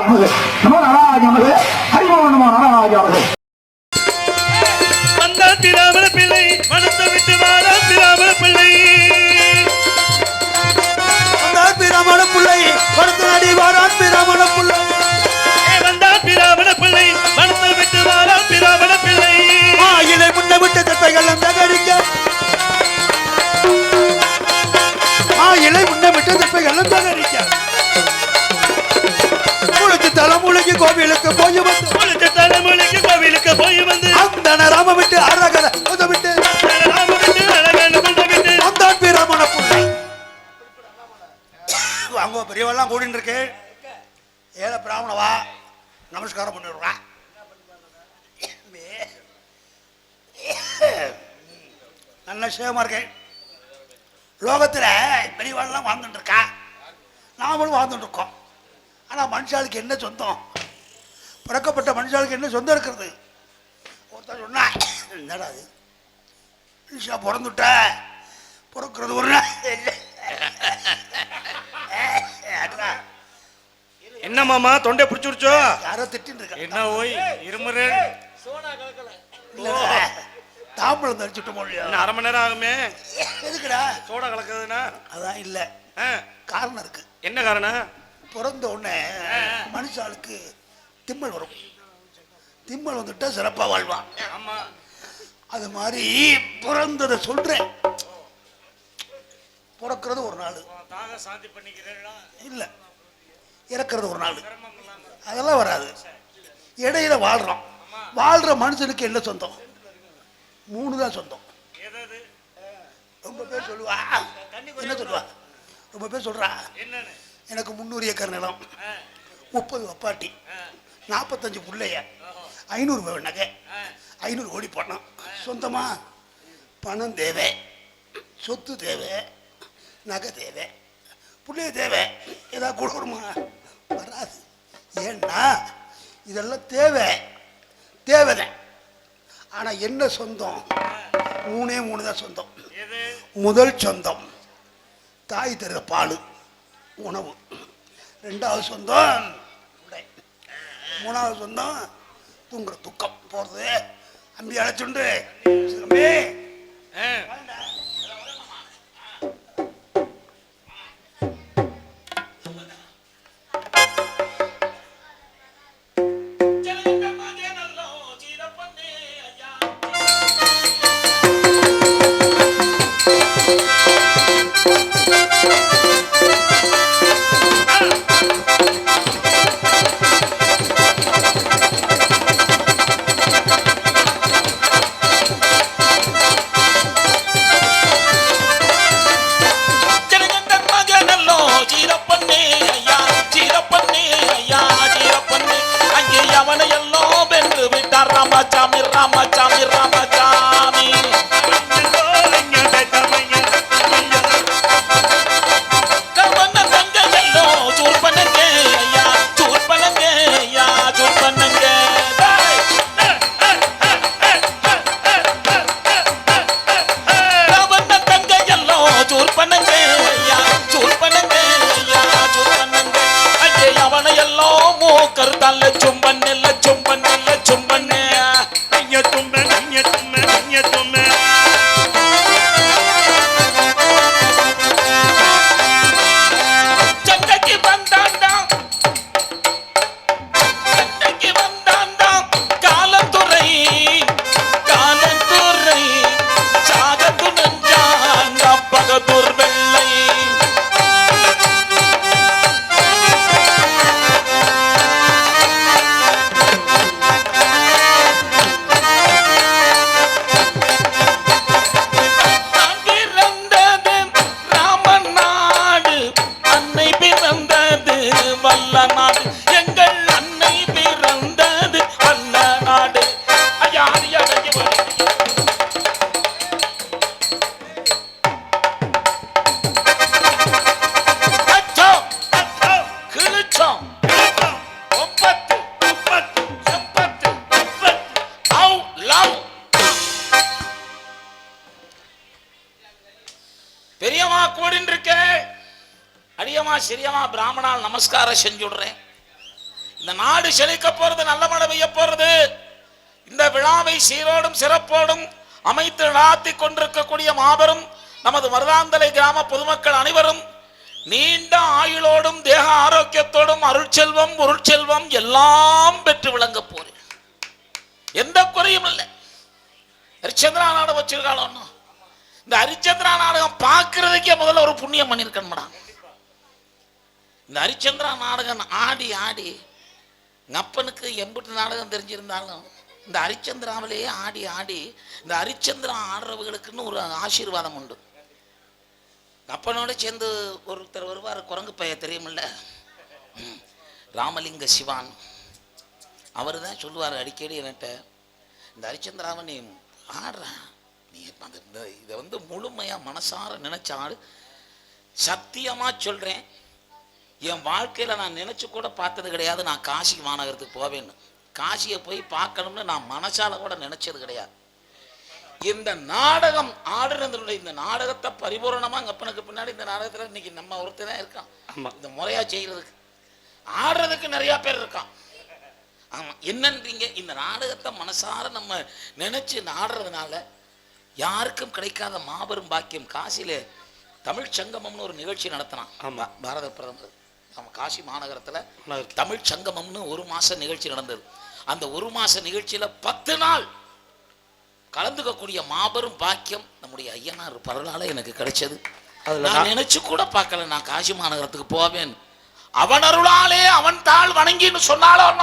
நமது நமோ நாராஜ நமது ஹரிமோ நமோ நாராஜ நமது. வந்தான் பிராமண பிள்ளை மனத்தை விட்டு வாரான் பிராமண பிள்ளை. வந்தான் பிராமண பிள்ளை படுத்து நடி வாரான் பிராமண பிள்ளை. வந்தான் பிராமண பிள்ளை மனத்தை விட்டு வாரான் பிராமண பிள்ளை. இலை முன்ன விட்டு தப்பைகள் தகரிக்க இலை முன்ன விட்டு தப்பைகள் தகரிக்க முளைச்சு தலைமுளைக்கு கோவிலுக்கு போய் வந்து முளைச்சு தலைமுளைக்கு கோவிலுக்கு போய் வந்து அந்த ராம விட்டு அரகர உதவிட்டு ராம விட்டு அழகன உதவிட்டு வந்தான் பிராமண பிள்ளை. அங்க பெரியவெல்லாம் கூடின்னு இருக்கு. ஏழ பிராமணவா நமஸ்காரம் பண்ணிடுறா. நல்ல சேமா இருக்கேன். லோகத்தில் பெரியவாள்லாம் வாழ்ந்துட்டு இருக்கா, நாமளும் வாழ்ந்துட்டு இருக்கோம். ஆனால் மனுஷாளுக்கு என்ன சொந்தம்? பிறக்கப்பட்ட மனுஷாளுக்கு என்ன சொந்தம் இருக்கிறது? ஒருத்தர் சொன்னா என்னடா அது மனுஷா பிறந்துட்ட பிறக்கிறது ஒரு என்ன மாமா தொண்டை பிடிச்சுடுச்சோ? யாரோ திட்டின்னு இருக்க. என்ன ஓய் இருமுறை தாம்பளம் தரிச்சுட்டு போலியா? அரை மணி நேரம் ஆகுமே. எதுக்குடா சோடா கலக்குதுன்னா? அதான் இல்லை, காரணம் இருக்கு. என்ன காரணம்? பிறந்த உடனே மனுஷாளுக்கு திம்மல் வரும். திம்மல் வந்துட்டா சிறப்பா வாழ்வான். ஆமா, அது மாதிரி பிறந்ததை சொல்றேன். பிறக்கிறது ஒரு நாள் சாந்தி பண்ணிக்கிறேன் இல்ல, இறக்கிறது ஒரு நாள், அதெல்லாம் வராது. இடையில வாழ்றோம். வாழ்ற மனுஷனுக்கு என்ன சொந்தம்? 3 தான் சொந்தம். ரொம்ப பேர் சொல்லுவா, என்ன சொல்லுவா, ரொம்ப பேர் சொல்றா எனக்கு 300 ஏக்கர் நிலம், 30 வப்பாட்டி, 45 பிள்ளைய, 500 நகை, 500 கோடி பணம். சொந்தமா? பணம் தேவை, சொத்து தேவை, நகை தேவை, பிள்ளைய தேவை. ஏதாவது கொடுக்கணுமா? வராது. ஏன்னா இதெல்லாம் தேவைதான். ஆனா என்ன சொந்தம்? 3 தான் சொந்தம். முதல் சொந்தம் தாய் தருகிற பால் உணவு. 2வது சொந்தம் உடை. 3வது சொந்தம் தூங்குற துக்கம் போறது. அம்பி அழைச்சுண்டு ராமச்சாமி ராமச்சாமி ராமச்சாமி கவன தங்கையல்லோ சூர் பண்ணுங்க ஐயா, சூர் பண்ணுங்க ஐயா, சூர் பண்ணுங்க. கவன தங்கையல்லோ சூர் பண்ணுங்க ஐயா, சூர் பண்ணுங்க ஐயா, சூர் பண்ணுங்க. ஐயே அவனை எல்லாம் மூக்கர் தள்ள சும்பன் இல்ல சும்பன் இல்ல சும்பன் பெரியமா கூடின்னு இருக்க. அடியமா சிறியமா பிராமணால் நமஸ்காரம் செஞ்சுடுறேன். இந்த நாடு செழிக்க போறது, நல்ல மழை பெய்ய போறது. இந்த விழாவை சீரோடும் சிறப்போடும் அமைத்து நடாத்தி கொண்டிருக்கக்கூடிய மாபெரும் நமது மருதாந்தலை கிராம பொதுமக்கள் அனைவரும் நீண்ட ஆயுளோடும் தேக ஆரோக்கியத்தோடும் அருட்செல்வம் பொருட்செல்வம் எல்லாம் பெற்று விளங்க போறேன். எந்த குறையும் இல்லை. ஹரிச்சந்திரா நாடகம் வச்சிருக்காளோ, இந்த ஹரிச்சந்திரா நாடகம் பார்க்கறதுக்கே முதல்ல ஒரு புண்ணியம் பண்ணிருக்கணும்டா. இந்த ஹரிச்சந்திரா நாடகம் ஆடி ஆடி அப்பனுக்கு எம்பிட்டு நாடகம் தெரிஞ்சிருந்தாலும் இந்த ஹரிச்சந்திராவிலேயே ஆடி ஆடி இந்த ஹரிச்சந்திரா ஆடுறவர்களுக்குன்னு ஒரு ஆசீர்வாதம் உண்டு. அப்பனோட சேர்ந்து ஒருத்தர் வருவார், குரங்கு பைய தெரியுமில்ல, ராமலிங்க சிவான். அவர் தான் சொல்லுவார் அடிக்கடி என்கிட்ட, இந்த ஹரிச்சந்திராவை நீ ஆடுற, நீ இதை வந்து முழுமையாக மனசார நினைச்ச ஆடு. சத்தியமாக சொல்கிறேன், என் வாழ்க்கையில் நான் நினச்சி கூட பார்த்தது கிடையாது நான் காசி மாநகரத்துக்கு போவேன்னு. காசியை போய் பார்க்கணும்னு நான் மனசால கூட நினைச்சது கிடையாது. இந்த நாடகம் ஆடுறதுடைய இந்த நாடகத்தை பரிபூரணமா அப்பனுக்கு பின்னாடி இந்த நாடகத்துல இன்னைக்கு நம்ம ஒருத்தர் தான் இருக்கான். இந்த முறையா செய்யறதுக்கு ஆடுறதுக்கு நிறைய பேர் இருக்கான். ஆமா, என்னன்றீங்க, இந்த நாடகத்தை மனசார நம்ம நினைச்சு ஆடுறதுனால யாருக்கும் கிடைக்காத மாபெரும் பாக்கியம். காசியில தமிழ் சங்கமம்னு ஒரு நிகழ்ச்சி நடத்தினான். ஆமா, பாரத பிரதமர். நம்ம காசி மாநகரத்துல தமிழ் சங்கமம்னு ஒரு மாச நிகழ்ச்சி நடந்தது. அந்த ஒரு மாச நிகழ்ச்சியில 10 நாள் கலந்துக்கக்கூடிய மாபெரும் பாக்கியம் நம்முடைய ஐயனார் பரவலால எனக்கு கிடைச்சது. நான் நினைச்சு கூட பார்க்கல நான் காசி மாநகரத்துக்கு போவேன். அவன் அருளாலே அவன் தாள் வணங்கின்னு சொன்னாலும்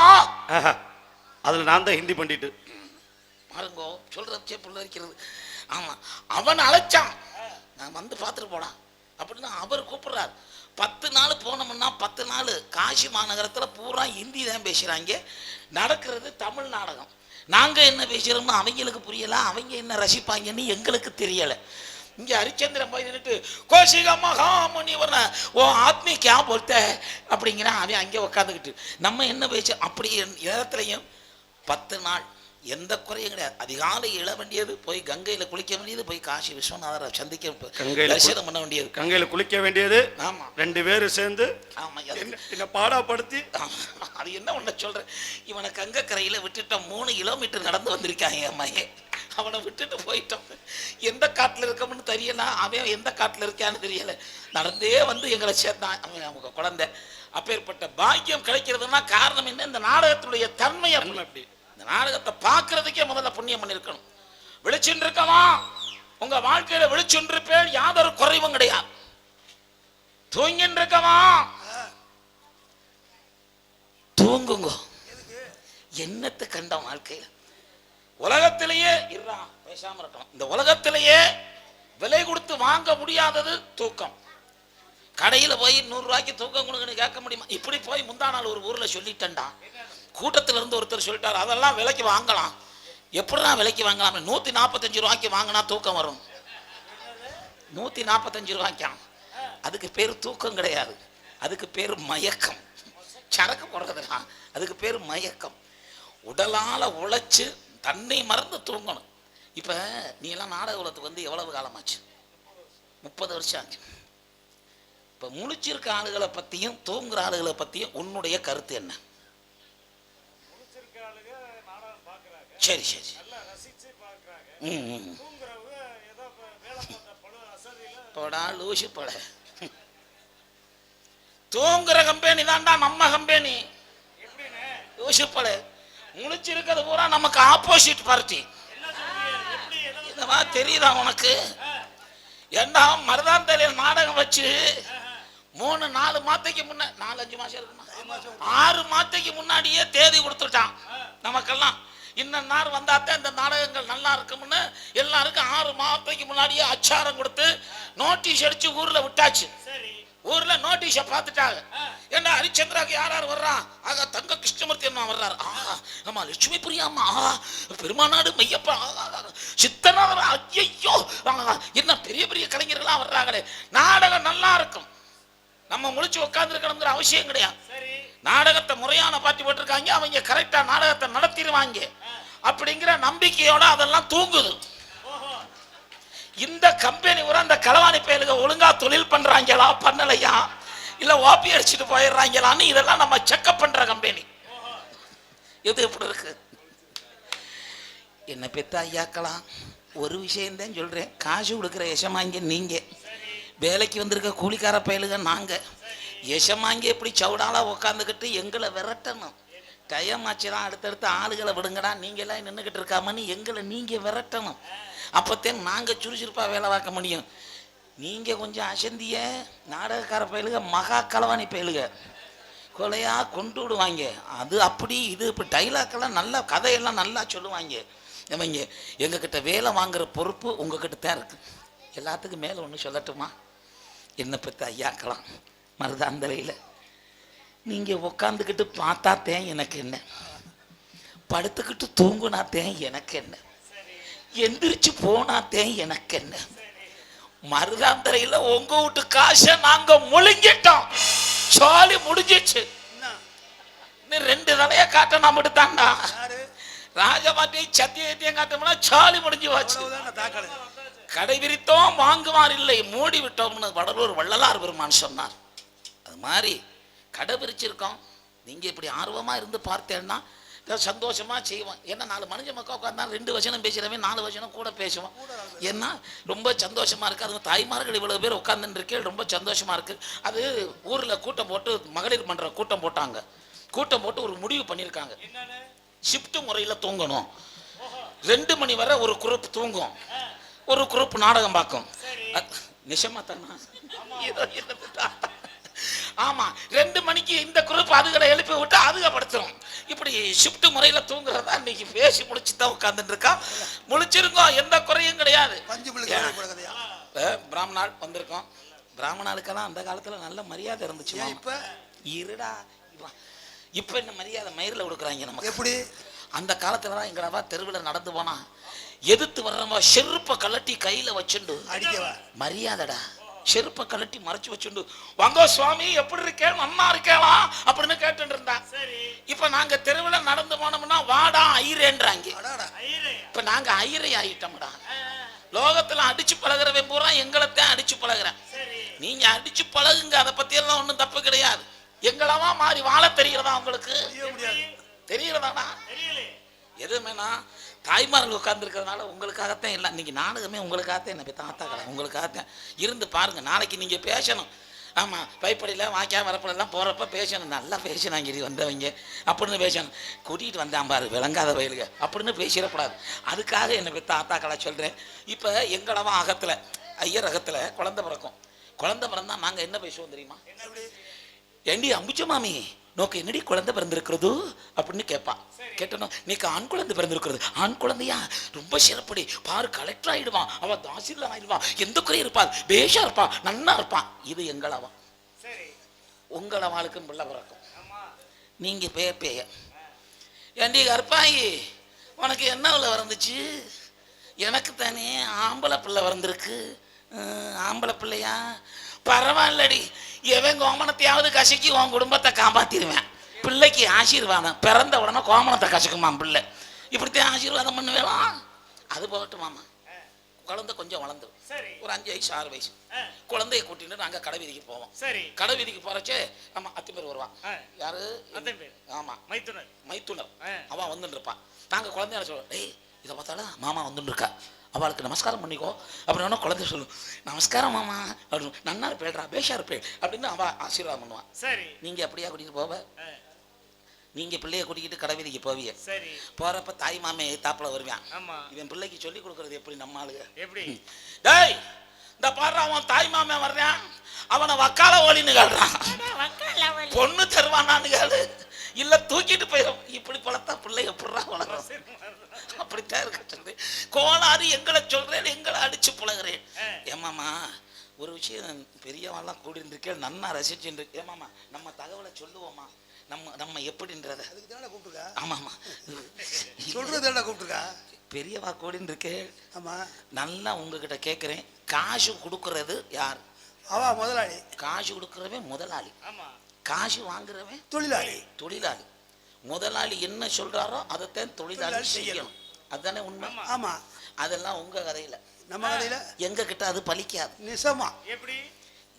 அதுல நான் தான் ஹிந்தி பண்ணிட்டு பாருங்கோ சொல்றதே புள்ளரிக்கிறது. ஆமா, அவன் அழைச்சான், நான் வந்து பார்த்துட்டு போடா அப்படின்னு அவர் கூப்பிடுறாரு. 10 நாள் போனோம்னா 10 நாள் காசி மாநகரத்துல பூரா ஹிந்தி தான் பேசுறாங்க. நடக்கிறது தமிழ் நாடகம். நாங்க என்ன பேசுறோம்னு அவங்களுக்கு புரியல, அவங்க என்ன ரசிப்பாங்கன்னு எங்களுக்கு தெரியல. இங்க ஹரிச்சந்திரன் போய் நின்றுட்டு கோஷிகா மகாமுனிவன ஓ ஆத்மி கே போல்த அப்படிங்கிறான். அவன் அங்கே உட்காந்துக்கிட்டு நம்ம என்ன பேச அப்படி இடத்துலையும் 10 நாள் எந்த குறையும் கிடையாது. அதிகாலை எழ வேண்டியது, போய் கங்கையில குளிக்க வேண்டியது, போய் காசி விஸ்வநாதரை சந்திக்க தரிசனம் பண்ண வேண்டியது, கங்கையில குளிக்க வேண்டியது. ஆமா, 2 பேரும் சேர்ந்து ஆமா என்ன பாடாப்படுத்தி. அது என்ன ஒண்ணு சொல்றேன், இவனை கங்கை கரையில விட்டுட்டோம். 3 கிலோமீட்டர் நடந்து வந்திருக்காங்க என் மையன். அவனை விட்டுட்டு போயிட்டோம். எந்த காட்டுல இருக்கோம்னு தெரியல, அவன் எந்த காட்டுல இருக்கான்னு தெரியல. நடந்தே வந்து எங்களை சேர்ந்தான் அவங்க குழந்தை. அப்பேற்பட்ட பாக்கியம் கிடைக்கிறதுனா காரணம் என்ன, இந்த நாடகத்தினுடைய தன்மை அப்படி. இந்த நாடகத்தை பார்க்கறதுக்கே முதல்ல புண்ணியம் பண்ணிருக்கணும். வெளிச்சென்று இருக்கவா உங்க வாழ்க்கையில வெளிச்சென்று இருப்பேன், யாதொரு குறைவும் கிடையாது. தூங்கின்னு இருக்கவா தூங்குங்க. என்னத்தை கண்ட வாழ்க்கையில உலகத்திலேயே இருறா பேசாம இருக்கணும். இந்த உலகத்திலேயே விலை கொடுத்து வாங்க முடியாதது தூக்கம். கடையில போய் 100 ரூபாய்க்கு தூக்கம் கொடுங்கன்னு கேட்க முடியுமா? இப்படி போய் முந்தா நாள் ஒரு ஊர்ல சொல்லிட்டேன்டா, கூட்டத்தில் இருந்து ஒருத்தர் சொல்லிட்டார், அதெல்லாம் விலைக்கு வாங்கலாம். எப்படிதான் விலைக்கு வாங்கலாம்? 145 ரூபாய்க்கு வாங்கினா தூக்கம் வரும். 145 ரூபாய்க்காம். அதுக்கு பேர் தூக்கம் கிடையாது, அதுக்கு பேர் மயக்கம். சரக்கு போடுறதுனா அதுக்கு பேர் மயக்கம். உடலால உழைச்சு தன்னை மறந்து தூங்கணும். இப்ப நீ எல்லாம் நாடக உலகத்துக்கு வந்து எவ்வளவு காலமாச்சு? 30 வருஷம் ஆச்சு. இப்ப முழிச்சிருக்க ஆளுகளை பத்தியும் தூங்குற ஆளுகளை பத்தியும் உன்னுடைய கருத்து என்ன? சரி சரி, போடா லூசு போட. தூங்குற கம்பெனி தான்டா நம்ம கம்பெனி. லூசு போட. முழிச்சிருக்கிறது பூரா நமக்கு ஆப்போசிட் பார்ட்டி. தெரியுதா உனக்கு? ஏண்டா மருதாந்தலையில் நாடகம் வச்சு 3-4 மாதத்துக்கு முன்ன 4-5 மாசம் இருக்குமா, 6 மாதத்துக்கு முன்னாடியே தேதி கொடுத்துட்டான் நமக்கெல்லாம். இன்னும் நாள் வந்தாத்தான் இந்த நாடகங்கள் நல்லா இருக்கும்னு எல்லாருக்கும் 6 மாதத்துக்கு முன்னாடியே அச்சாரம் கொடுத்து நோட்டீஸ் அடிச்சு ஊர்ல விட்டாச்சு. ஊர்ல நோட்டீஸை பார்த்துட்டாங்க. ஏன்னா ஹரிச்சந்திராக்கு யார் வர்றான்? ஆகா தங்க கிருஷ்ணமூர்த்தி அம்மா வர்றாரு. ஆமா லட்சுமி பிரியா அம்மா, பெருமாநாடு மையப்பா, சித்தநாதர், ஐயோ என்ன பெரிய பெரிய கலைஞர்களா வர்றாங்களே. நாடகம் நல்லா இருக்கும், நம்ம முழிச்சு உட்கார்ந்து இருக்கணுங்கிற அவசியம் கிடையாது. நாடகத்தை முறையான பாட்டி போட்டிருக்காங்க, அவங்க கரெக்டா நாடகத்தை நடத்திடுவாங்க அப்படிங்கிற நம்பிக்கையோட அதெல்லாம் தூங்குது. இந்த கம்பெனி ஒரு அந்த களவாணி பயலுக ஒழுங்கா தொழில் பண்றாங்களா பண்ணலையா, இல்ல ஓபி அடிச்சுட்டு போயிடுறாங்களான்னு இதெல்லாம் நம்ம செக்அப் பண்ற கம்பெனி. எது எப்படி இருக்கு? என்ன பெத்த ஐயாக்கலாம் ஒரு விஷயம்தான் சொல்றேன். காசு கொடுக்குற எசமாங்க நீங்க, வேலைக்கு வந்திருக்க கூலிக்கார பயலுக நாங்க. எசமாங்க எப்படி சவுடாலா உக்காந்துக்கிட்டு எங்களை விரட்டணும். டைம் ஆச்சுதான் அடுத்தடுத்து ஆளுகளை விடுங்கடா, நீங்களாம் நின்றுக்கிட்டு இருக்காமன்னு எங்களை நீங்க விரட்டணும். அப்போத்தான் நாங்க சுறுசுறுப்பா வேலை பார்க்க முடியும். நீங்க கொஞ்சம் அசந்திய நாடகக்கார பயலுக, மகா களவாணி பயலுக, கொலையா கொண்டு விடுவாங்க. அது அப்படி இது இப்படி டைலாக்கெல்லாம் நல்லா, கதையெல்லாம் நல்லா சொல்லுவாங்க. இவங்க எங்ககிட்ட வேலை வாங்குற பொறுப்பு உங்ககிட்ட தான் இருக்கு. எல்லாத்துக்கும் மேலே ஒன்று சொல்லட்டுமா? என்னை பற்றி ஐயாக்கலாம் மருதாந்தரையில் நீங்கள் உக்காந்துக்கிட்டு பார்த்தாத்தேன் எனக்கு என்ன, படுத்துக்கிட்டு தூங்குனாத்தேன் எனக்கு என்ன, எந்திரிச்சு போனாத்தேன் எனக்கு என்ன. மருதாந்தரையில் உங்க வீட்டு காசை நாங்க முழுங்கிட்டோம். சாலி முடிஞ்சிச்சு. இன்னும் 2 தலையை காட்ட நான் மட்டும்தான்டா. ராஜபாட்டியை சத்தியத்தையும் காட்டோம்னா சாலி முடிஞ்சு வாச்சு. கடை விரித்தோம் வாங்குவார் இல்லை, மூடி விட்டோம்னு வடலூர் வள்ளலார் பெருமான் சொன்னார். அது மாதிரி கடை விரிச்சிருக்கோம். நீங்க இப்படி ஆர்வமா இருந்து பார்த்தேன்னா சந்தோஷமா செய்வோம். ஏன்னா 4 மனுஷ மக்கள் உட்காந்தா 2 வசனம் பேசுறவே 4 வசனம் கூட பேசுவோம். ஏன்னா ரொம்ப சந்தோஷமா இருக்கு. அது தாய்மார்கள் இவ்வளவு பேர் உட்கார்ந்துட்டு இருக்கே, ரொம்ப சந்தோஷமா இருக்கு. அது ஊர்ல கூட்டம் போட்டு மகளிர் மன்ற கூட்டம் போட்டாங்க. கூட்டம் போட்டு ஒரு முடிவு பண்ணியிருக்காங்க. ஷிஃப்ட் முறையில் தூங்கணும். 2 மணி வரை ஒரு குரூப் தூங்கும், ஒரு குரூப் நாடகம் பார்க்கும். நிஜமா தானா? ஆமா, 2 மணிக்கு இந்த குரூப் அதுகளை எழுப்பி விட்டு அதுக படுத்துரும். இப்படி ஷிஃப்ட் முறையில தூங்குறதா இன்னைக்கு பேசி முடிச்சுதான் உட்கார்ந்துட்டு இருக்கா. முழிச்சிருக்கோம், எந்த குறையும் கிடையாது. பிராமணால் வந்திருக்கோம். பிராமணாளுக்கெல்லாம் அந்த காலத்துல நல்ல மரியாதை இருந்துச்சு. இப்ப இருடா, இப்ப என்ன மரியாதை மயிரில் கொடுக்குறாங்க நமக்கு. எப்படி அந்த காலத்துல தான் எங்களவா தெருவில் நடந்து போனா எதிர்த்து வர்றவா செருப்பை கலட்டி கையில வச்சுண்டு அடிக்கவா மரியாதைடா. செருப்பை கலட்டி மறைச்சு வச்சுண்டு வாங்க சுவாமி எப்படி இருக்கேன் நல்லா இருக்கேலாம் அப்படின்னு கேட்டு இருந்தா. இப்ப நாங்க தெருவில் நடந்து போனோம்னா வாடா ஐரேன்றாங்க. இப்ப நாங்க ஐரை ஆயிட்டோம்டா. லோகத்துல அடிச்சு பழகிறவன் பூரா எங்களைத்தான் அடிச்சு பழகிறேன். நீங்க அடிச்சு பழகுங்க, அதை பத்தி எல்லாம் ஒண்ணும் தப்பு கிடையாது. எங்களவா மாறி வாழ தெரிகிறதா உங்களுக்கு? தெரிகிறதானா? எதுவுமேனா தாய்மார்கள் உட்கார்ந்து இருக்கிறதுனால உங்களுக்காகத்தான் இல்லை. இன்னைக்கு நாடகமே உங்களுக்காகத்தான். என்ன தாத்தாக்களை உங்களுக்காகத்தான். இருந்து பாருங்க, நாளைக்கு நீங்க பேசணும். ஆமா, பைப்படியில் வாக்கியா வரப்படலாம் போறப்ப பேசணும். நல்லா பேசினாங்க வந்தவங்க அப்படின்னு பேசணும். கூட்டிகிட்டு வந்தான் பாரு விளங்காத வயலுங்க அப்படின்னு பேசிடக்கூடாது. அதுக்காக என்ன தாத்தாக்களை சொல்றேன். இப்ப எங்களவா அகத்துல ஐயர் அகத்துல குழந்தை பிறக்கும். குழந்தை பிறந்தா நாங்க என்ன பேசுவோம் தெரியுமா? ஏண்டி அம்புச்ச மாமி நோக்கு என்னடி குழந்தை பிறந்திருக்கிறது அப்படின்னு கேட்பா. கேட்டணும், நீக்கு ஆண் குழந்தை பிறந்திருக்கிறது. ஆண் குழந்தையா? ரொம்ப சிறப்படி பாரு, கலெக்டர் ஆயிடுவான், அவன் தாசில்தார் ஆயிடுவான், எந்த குறையும் இருப்பான், பேஷா இருப்பான், நன்னா இருப்பான். இது எங்களவா. உங்களவாளுக்கும் பிள்ளை பிறக்கும். நீங்க பேய ஏண்டி கற்பாயி உனக்கு என்ன உள்ள வந்துச்சு? எனக்கு தானே ஆம்பளை பிள்ளை வந்திருக்கு. ஆம்பளை பிள்ளையா? பரவாயில்லடி, எவன் கோமணத்தையாவது கசக்கி உன் குடும்பத்தை காப்பாத்திடுவேன். பிள்ளைக்கு ஆசீர்வாதம், பிறந்த உடனே கோமணத்தை கசக்குமாம் பிள்ளை. இப்படித்தான் ஆசீர்வாதம் பண்ணுவேலாம். அது போகட்டும் மாமா. குழந்தை கொஞ்சம் வளர்ந்து ஒரு 5 வயசு 6 வயசு குழந்தைய கூட்டிட்டு நாங்க கடை வீதிக்கு போவோம். கடை வீதிக்கு போறச்சே ஆமா அத்திமேர் வருவான். யாரு? ஆமா மைத்துனர். அவன் வந்துட்டு இருப்பான். நாங்க குழந்தைய சொல்லுவோம், டேய் இதை பார்த்தாலும் மாமா வந்துட்டு இருக்கா, அவளுக்கு நமஸ்காரம் பண்ணிக்கோ அப்படின்னா குழந்தை சொல்லும், நமஸ்காரம் மாமா அப்படின்னு. நன்னா இருப்பேடா, பேஷா இருப்பேன் அப்படின்னு அவன் ஆசீர்வாதம் பண்ணுவான். சரி, நீங்க அப்படியா கூட்டிட்டு போவ? நீங்க பிள்ளைய கூட்டிக்கிட்டு கடை வீதிக்கு போவீங்க. போறப்ப தாய் மாமே தாப்புல வருவான். இவன் பிள்ளைக்கு சொல்லி கொடுக்கறது எப்படி நம்ம ஆளுங்க? எப்படி? டேய் இந்த பாரு, அவன் தாய் மாமே வர்றான், அவனை வக்கால ஓலின்னு காட்டுறான். பொண்ணு தருவானான்னு கேளு, இல்ல தூக்கிட்டு போயிடும். இப்படி பழத்தா பிள்ளை எப்படா வளரும்? அப்படித்தான் இருக்க கோளாறு. எங்களை சொல்றேன், எங்களை அடிச்சு பழகிறேன். ஏமாமா ஒரு விஷயம் பெரியவாள்லாம் கூடியிருக்கேன், நன்னா ரசிச்சுட்டு. ஏமாமா நம்ம தகவலை சொல்லுவோமா? நம்ம எப்படின்றத ஆமாமா சொல்றது கூப்பிட்டுருக்கா. பெரியவா கூடின்னு இருக்கே. ஆமா, நல்லா உங்ககிட்ட கேட்கிறேன், காசு கொடுக்கறது யார்? அவா முதலாளி. காசு கொடுக்கறவன் முதலாளி. ஆமா, காசு வாங்குறவன் தொழிலாளி. தொழிலாளி. முதலாளி என்ன சொல்றாரோ அதைத்தான் தொழிலாளி செய்யணும். அதுதானே உண்மை? ஆமா, அதெல்லாம் உங்க கதையில. நம்ம கதையில எங்க கிட்ட அது பலிக்காது. நிசமா? எப்படி?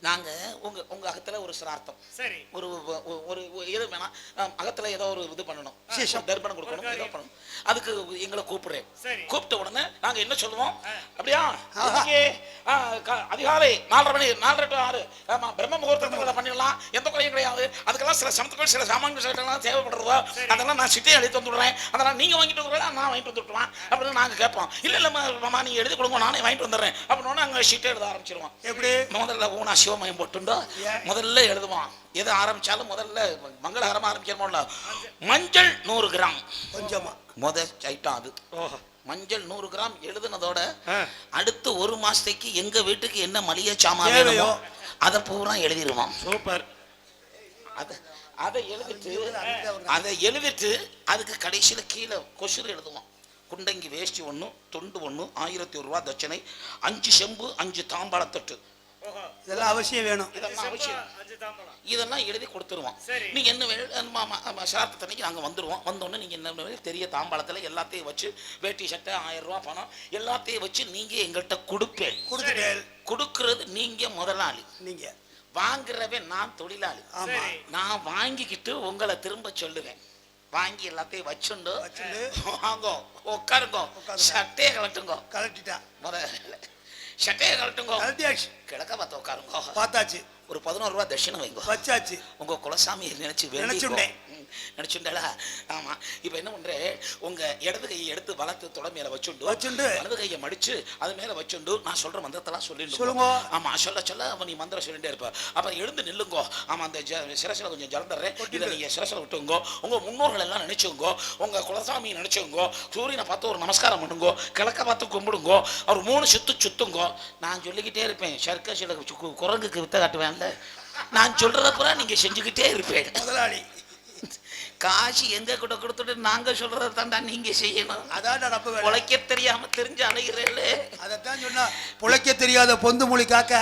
நாங்க உங்க அகத்துல ஒரு சிரார்த்தம், சரி, ஒரு ஒரு எது வேணா அகத்துல ஏதோ ஒரு இது பண்ணணும், தர்ப்பணம் கொடுக்கணும், ஏதோ பண்ணணும். அதுக்கு எங்களை கூப்பிடுறேன். கூப்பிட்ட உடனே நாங்க என்ன சொல்லுவோம், அப்படியா அதிகாலை 4:30 4 to 6 ஆமா பிரம்ம முகூர்த்தத்துல பண்ணிடலாம், எந்த குறையும் கிடையாது. அதுக்கெல்லாம் சில சமத்துக்கள் சில சாமான்கள் தேவைப்படுறதோ அதெல்லாம் நான் சிட்டையை எழுதி வந்துடுறேன், அதெல்லாம் நீங்க வாங்கிட்டு வந்துடுறா நான் வாங்கிட்டு வந்துட்டுருவேன் அப்படின்னு நாங்க கேட்போம். இல்ல மாமா நீங்க எழுதி கொடுங்க நானே வாங்கிட்டு வந்துடுறேன் அப்படின்னு நாங்க சிட்டை எழுத ஆரம்பிச்சிருவோம். எப்படி முதல்ல ஊனா சிவமயம் போட்டுண்டோ முதல்ல எழுதுவான். எது ஆரம்பிச்சாலும் முதல்ல மங்களகரமா ஆரம்பிக்கிறோம்ல. மஞ்சள் 100 கிராம் கொஞ்சமா முதல் ஐட்டம் அது. மஞ்சள் 100 கிராம் எழுதுனதோட அடுத்து 1 மாசத்துக்கு எங்க வீட்டுக்கு என்ன மளிகை சாமான் வேணுமோ அதை பூரா எழுதிடுவான். சூப்பர். அதை எழுதிட்டு அதுக்கு கடைசியில கீழே கொசுறு எழுதுவான். குண்டங்கி வேஷ்டி 1, தொண்டு 1, 1001 ரூபா தட்சணை, 5 செம்பு 5 தாம்பாளத்தட்டு. இதெல்லாம் அவசியம் வேணும். இதெல்லாம் எழுதி கொடுத்துருவோம். நீங்க என்ன சார்த்தன்னைக்கு நாங்க வந்துருவோம். வந்தோடனே நீங்க என்ன தெரிய தாம்பாளத்துல எல்லாத்தையும் வச்சு வேட்டி சட்டை 1000 ரூபா பணம் எல்லாத்தையும் வச்சு நீங்க எங்கள்கிட்ட கொடுப்பேன். கொடுக்கறது நீங்க முதலாளி, நீங்க வாங்குறவன் நான் தொழிலாளி. நான் வாங்கிக்கிட்டு உங்களை திரும்ப சொல்லுவேன். வாங்கி எல்லாத்தையும் வச்சுண்டு வாங்க உட்காருங்க, சட்டையை கலட்டுங்க. கலட்டிட்டா முதல்ல சட்டையை கலட்டுங்க, கிழக்க பார்த்து உட்காருங்க. பார்த்தாச்சு. ஒரு 11 ரூபா தட்சிணை வைங்க. வச்சாச்சு. உங்க குலசாமியை நினைச்சுண்டா. ஆமா. இப்ப என்ன பண்றேன், உங்க இடது கையை எடுத்து வலத்து தொட மேல வச்சுண்டு வலது கையை மடிச்சு அது மேல வச்சுண்டு நான் சொல்ற மந்திரத்தெல்லாம் சொல்லிட்டு. ஆமா சொல்ல சொல்ல அவன் நீ மந்திரம் சொல்லிட்டே இருப்ப. அப்புறம் எழுந்து நில்லுங்கோ. ஆமா அந்த சிரசில கொஞ்சம் ஜலந்தர்றேன், இதை நீங்க சிரசில விட்டுங்கோ. உங்க முன்னோர்கள் எல்லாம் நினைச்சுங்கோ, உங்க குலசாமியை நினைச்சுங்கோ, சூரியனை பார்த்து ஒரு நமஸ்காரம் பண்ணுங்கோ, கிழக்க பார்த்து கும்பிடுங்கோ, அவர் 3 சுத்துங்கோ. நான் சொல்லிக்கிட்டே இருப்பேன். சர்க்கசில குரங்குக்கு வித்த காட்டுவேன்ல, நான் சொல்றத பூரா நீங்க செஞ்சுக்கிட்டே இருப்பேன். முதலாளி காசு எங்க கூட கொடுத்துட்டு நாங்க சொல்றத தாண்டா நீங்க செய்யணும். அதான் பொழைக்க தெரியாம தெரிஞ்சு அலைகிறேன். அதைத்தான் சொன்னா பொழைக்க தெரியாத பொந்து மொழி காக்க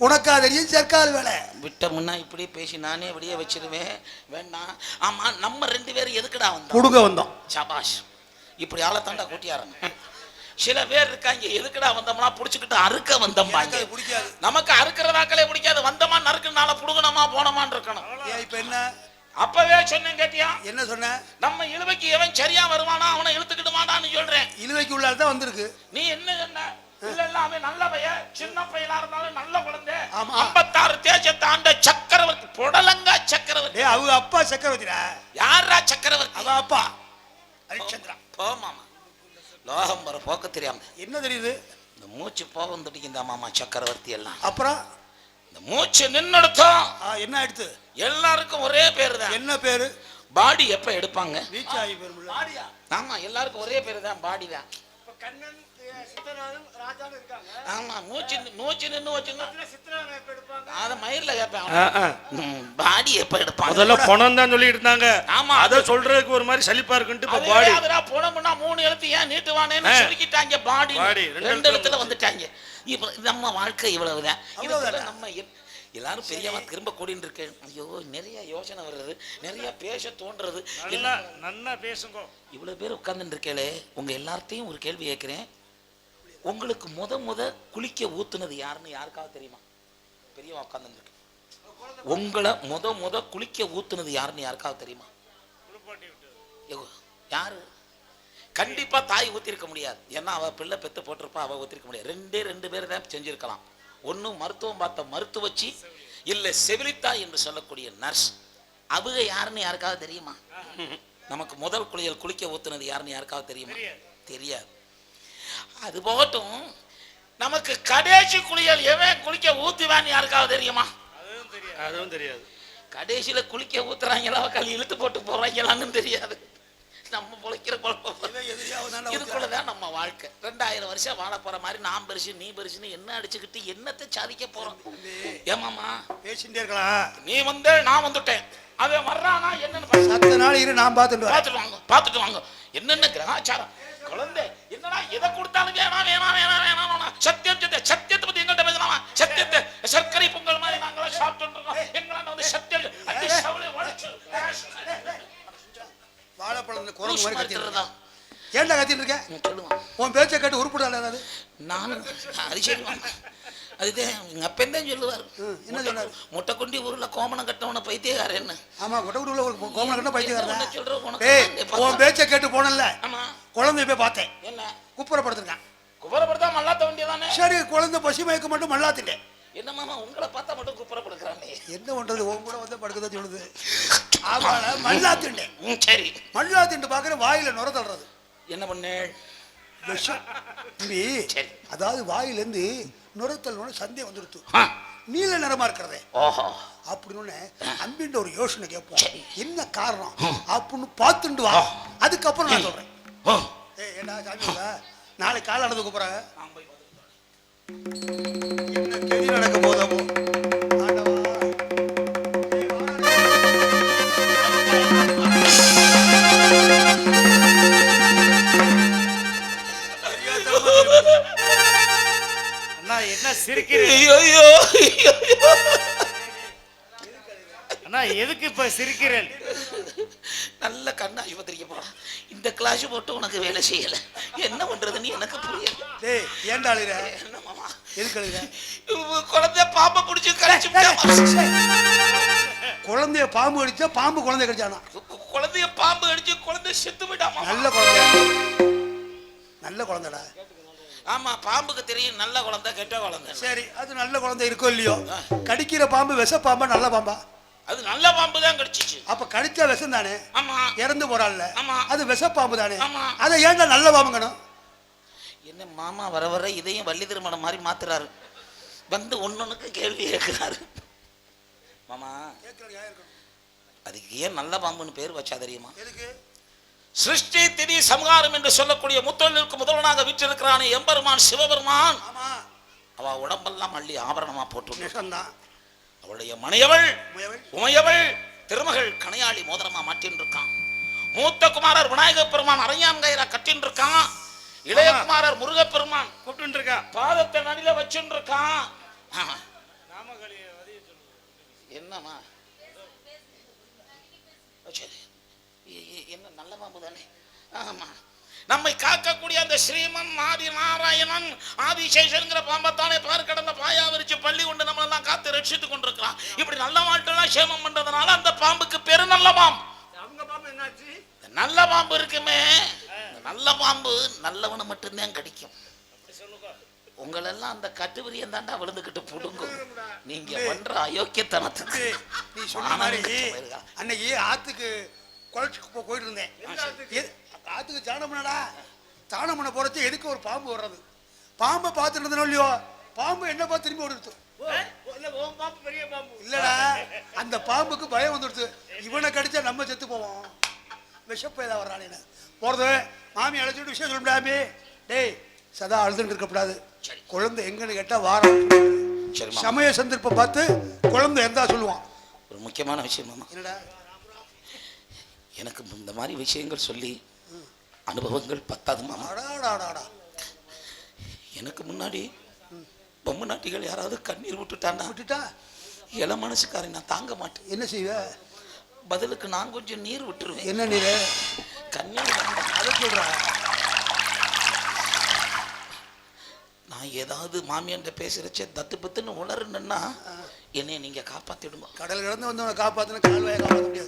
உனக்கா தெரியும் சர்க்கார் வேலை. விட்ட முன்னா இப்படி பேசி நானே அப்படியே வச்சிருவேன். வேண்டாம். ஆமா நம்ம 2 பேரும் எதுக்குடா வந்தோம்? கொடுக்க வந்தோம். சபாஷ். இப்படி ஆளை தாண்டா கூட்டியாரங்க. சில பேர் இருக்காங்க, எதுக்குடா வந்தோம்னா புடிச்சுக்கிட்டு அறுக்க வந்தோம்பாங்க. நமக்கு அறுக்கிறதாக்களே பிடிக்காது. வந்தோமா நறுக்குனால புடுங்கணுமா போனோமான்னு இருக்கணும். இப்ப என்ன அப்பவே சொன்னேன் கேட்டியா? என்ன சொன்ன? நம்ம இழுவைக்கு எவன் சரியா வருவானா அவனை இழுத்துக்கிட்டு மாட்டான்னு சொல்றேன். இழுவைக்கு உள்ளால தான் வந்திருக்கு. நீ என்ன சொன்ன? இல்ல எல்லாமே நல்ல பையன், சின்ன பையனா இருந்தாலும் நல்ல குழந்தை. 56 தேசத்தை ஆண்ட சக்கரவர்த்தி, புடலங்கா சக்கரவர்த்தி. அவங்க அப்பா சக்கரவர்த்திடா. யாரா சக்கரவர்த்தி? அவ அப்பா ஹரிச்சந்திரா. போமாமா லோகம் வர போக்க தெரியாம என்ன தெரியுது? இந்த மூச்சு போக வந்துட்டு இந்த மாமா சக்கரவர்த்தி எல்லாம். அப்புறம் இந்த மூச்சு நின்னுடுத்தோம். என்ன எடுத்து எல்லாருக்கும் ஒரே பேரு தான். என்ன பேரு? பாடி எப்ப எடுப்பாங்க? ஆமா எல்லாருக்கும் ஒரே பேரு தான், பாடி தான். ஆமா மூச்சு நின்னு வச்சுன்னா அத மயிர்ல கேட்பேன். பாடி எப்ப எடுப்பாங்க? முதல்ல பணம் தான் சொல்லிட்டு இருந்தாங்க. ஆமா அத சொல்றதுக்கு ஒரு மாதிரி சலிப்பா இருக்குன்ட்டு இப்ப பாடி. அதடா பணம்னா 3 எழுத்து ஏன் நீட்டுவானேன்னு சொல்லிட்டாங்க. பாடி 2 எழுத்துல வந்துட்டாங்க. இப்ப நம்ம வாழ்க்கை இவ்வளவுதான். இதுல நம்ம எல்லாரும் பெரியவா திரும்ப கூடின்னு இருக்கேன். ஐயோ நிறைய யோசனை வருது, நிறைய பேச தோன்றது. நல்லா பேசுங்க. இவ்வளவு பேர் உட்கார்ந்துட்டு இருக்கேளே, உங்க எல்லார்த்தையும் ஒரு கேள்வி கேட்கிறேன். உங்களுக்கு முத குளிக்க ஊத்துனது யாருன்னு யாருக்காவது தெரியுமா? பெரியவா உட்கார்ந்து இருக்கு. உங்களை முத குளிக்க ஊத்துனது யாருன்னு யாருக்காவது தெரியுமா? யாரு? கண்டிப்பா தாய் ஊத்திருக்க முடியாது. ஏன்னா அவ பிள்ளை பெத்து போட்டிருப்பா, அவ ஊத்திருக்க முடியாது. 2 பேர் தான் செஞ்சிருக்கலாம். ஒண்ணு மருத்துவம் பார்த்த மருத்துவச்சி, இல்ல செவிலித்தாய் என்று சொல்லக்கூடிய நர்ஸ். அவங்க யாருன்னு யாருக்காவது தெரியுமா? நமக்கு முதல் குளியல் குளிக்க ஊத்துனது யாருன்னு யாருக்காவது தெரியுமா? தெரியாது. அது போகட்டும், நமக்கு கடைசி குளியல் எவன் குளிக்க ஊத்துவான்னு யாருக்காவது தெரியுமா? அதுவும் தெரியாது. கடைசியில குளிக்க ஊத்துறாங்களா கல் இழுத்து போட்டு போறாங்களான்னு தெரியாது. நம்ம பொழைக்கிற இதுக்குள்ளதான் நம்ம வாழ்க்கை. 2000 வருஷம் வாழ போற மாதிரி நான் பெருசு நீ பெருசுன்னு என்ன அடிச்சுக்கிட்டு என்னத்தை சாதிக்க போறோம்? ஏமாமா பேசிட்டே இருக்கலாம். நீ வந்து நான் வந்துட்டேன், அவன் வர்றானா என்னன்னு 10 நாள் இரு, நான் பார்த்துட்டு வாங்க. என்னென்ன கிரகாச்சாரம் குழந்தை என்னடா எதை கொடுத்தாலும் வேணாம் சத்தியத்தை பத்தி எங்கள்கிட்ட பேசலாமா? சத்தியத்தை சர்க்கரை பொங்கல் மாதிரி நாங்களாம் சாப்பிட்டு இருக்கோம். எங்களால வந்து சத்தியம் வாழைப்பழம் குரங்கு மாதிரி கத்திட்டு ஏன்டா கத்திட்டு இருக்க? உன் பேச்சை கேட்டு உருப்பிடாது. நானும் அது சரி அதுதான் எங்க அப்பன் தான் சொல்லுவார். என்ன சொன்னார்? முட்டை குண்டி ஊர்ல கோமணம் கட்டவன பைத்தியக்காரன் என்ன. ஆமா கொட்டகுடியில் ஒரு கோமணம் கட்ட பைத்தியக்காரன். சொல்றேன் உனக்கு. ஏய் உன் பேச்சை கேட்டு போனல. ஆமா குழந்தைய போய் பார்த்தேன். என்ன குப்புறப்படுத்திருக்கான். குப்புறப்படுத்தா மல்லாத்த வேண்டியதானே. சரி குழந்தை பசி மயக்க மட்டும் மல்லாத்திட்டேன். என்ன மாமா உங்களை பார்த்தா மட்டும் குப்புறப்படுக்கிறானே. என்ன பண்றது உன் கூட வந்து படுக்கதான் சொல்லுது. ஆமாடா மல்லாத்திட்டேன். சரி மல்லாத்திட்டு பாக்குற வாயில நுர தள்ளுறது. என்ன பண்ண தம்பி? அதாவது வாயிலேருந்து நுரத்தல் சந்தேகம் வந்துடுத்து. நீல நிறமா இருக்கிறதே. ஓஹோ அப்படின்னு அம்பின்ற ஒரு யோசனை கேட்போம். என்ன காரணம் அப்படின்னு பார்த்துட்டு வா, அதுக்கப்புறம் நான் சொல்றேன். ஏடா சாமி நாளைக்கு காலை நடந்து கூப்பிடுறாங்க. என்ன கெதி நடக்க போதாமோ. அண்ணா என்ன சிரிக்கிறீங்க? அண்ணா எதுக்கு இப்ப சிரிக்கிறேன்? நல்ல கண்ணு ஆஸ்பத்திரிக்கு போறா. இந்த கிளாஸ் போட்டு உனக்கு வேலை செய்யல. என்ன பண்றதுன்னு எனக்கு புரியல. டேய் ஏன்டா அழுற? என்ன மாமா எதுக்கு அழுற? குழந்தை பாம்பை பிடிச்சி கடிச்சு. குழந்தைய பாம்பு கடிச்சா பாம்பு குழந்தை கடிச்சானா? குழந்தைய பாம்பு கடிச்சு குழந்தை செத்து போயிட்டாமா. நல்ல குழந்தை, நல்ல குழந்தைடா. ஆமா பாம்புக்கு தெரியும் நல்ல குழந்தை கெட்ட குழந்தை. சரி அது நல்ல குழந்தை இருக்கோ இல்லையோ, கடிக்கிற பாம்பு விஷ பாம்பா நல்ல பாம்பா? அது நல்ல பாம்பு தான் கடிச்சிச்சு. அப்ப கடிச்சா விஷம் தானே. ஆமா இறந்து போறாள்ல. ஆமா அது விஷ பாம்பு தானே. ஆமா அதை ஏன்டா நல்ல பாம்புங்கணும்? என்ன மாமா வர வர இதையும் வள்ளி திருமணம் மாதிரி மாத்துறாரு. வந்து ஒன்னொன்னுக்கு கேள்வி கேட்கிறாரு. மாமா அதுக்கு ஏன் நல்ல பாம்புன்னு பேர் வச்சா தெரியுமா? எதுக்கு? சிருஷ்டி திதி சம்ஹாரம் என்று சொல்லக்கூடிய முத்தொழிலுக்கு முதல்வனாக வீற்றிருக்கிறானே எம்பெருமான் சிவபெருமான். அவ உடம்பெல்லாம் மல்லி ஆபரணமா போட்டு அவளுடைய மனையவள் உமையவள் திருமகள் கணையாளி மோதிரமா மாட்டின் இருக்கான். மூத்த குமாரர் விநாயக பெருமான் அரையான் கயிறா கட்டின் இருக்கான். இளைய குமாரர் முருகப்பெருமான் கூப்பிட்டு இருக்கா. பாதத்தை நடில வச்சுன்னு இருக்கான். என்னமா என்ன நல்ல பாம்பு தானே. ஆமா நம்மை காக்கக்கூடிய அந்த ஸ்ரீமன் ஆதி நாராயணன் ஆதிசேஷன்ங்கிற பாம்பத்தானே பார் கடந்த பாயா விரிச்சு பள்ளி கொண்டு நம்ம எல்லாம் காத்து ரட்சித்து கொண்டிருக்கிறான். இப்படி நல்ல வாழ்க்கெல்லாம் சேமம் பண்றதுனால அந்த பாம்புக்கு பேரு நல்ல பாம்பு. அவங்க பாம்பு என்னாச்சு? நல்ல பாம்பு இருக்குமே, நல்ல பாம்பு நல்லவனை மட்டும்தான் கடிக்கும். உங்களெல்லாம் அந்த கட்டுவிரியம் தாண்டா விழுந்துகிட்டு புடுங்கும். நீங்க பண்ற அயோக்கியத்தனத்துக்கு. நீ சொன்ன மாதிரி அன்னைக்கு ஆத்துக்கு குளத்துக்கு போயிட்டு இருந்தேன். ஆத்துக்கு சாணம் பண்ணடா. சாணம் பண்ண போறது எதுக்கு ஒரு பாம்பு வர்றது. பாம்பை பார்த்துட்டு இருந்தோம் இல்லையோ, பாம்பு என்ன பார்த்து திரும்பி ஓடிடுச்சு. இல்லடா அந்த பாம்புக்கு பயம் வந்துடுச்சு. இவனை கடிச்சா நம்ம செத்து போவோம். விஷப்பேதா வர்றானே போறது. மாமி அழைச்சிட்டு விஷயம் சொல்ல முடியாமே. டேய் சதா அழுதுட்டு இருக்கக்கூடாது. குழந்தை எங்கன்னு கேட்டா வாரம் சமய சந்தர்ப்பம் பார்த்து குழந்தை இருந்தா சொல்லுவான். ஒரு முக்கியமான விஷயம் மாமா. என்னடா? எனக்கு இந்த மாதிரி விஷயங்கள் சொல்லி அனுபவங்கள் பத்தாது மாமா. எனக்கு முன்னாடி பொம்மை நாட்டிகள் யாராவது கண்ணீர் விட்டுட்டா இள மனசுக்காரன் நான் தாங்க மாட்டேன். என்ன செய்வ? பதிலுக்கு நான் கொஞ்சம் நீர் விட்டுருவேன். என்ன நீர்? கண்ணீர். அதை சொல்றா. நான் ஏதாவது மாமியாண்ட பேசுறச்சே தத்து பத்துன்னு உணர்னா என்னை நீங்க காப்பாத்திடுமா? கடல் கிடந்து வந்தவனை காப்பாத்தின கால்வாயை காப்பாற்ற முடியாது.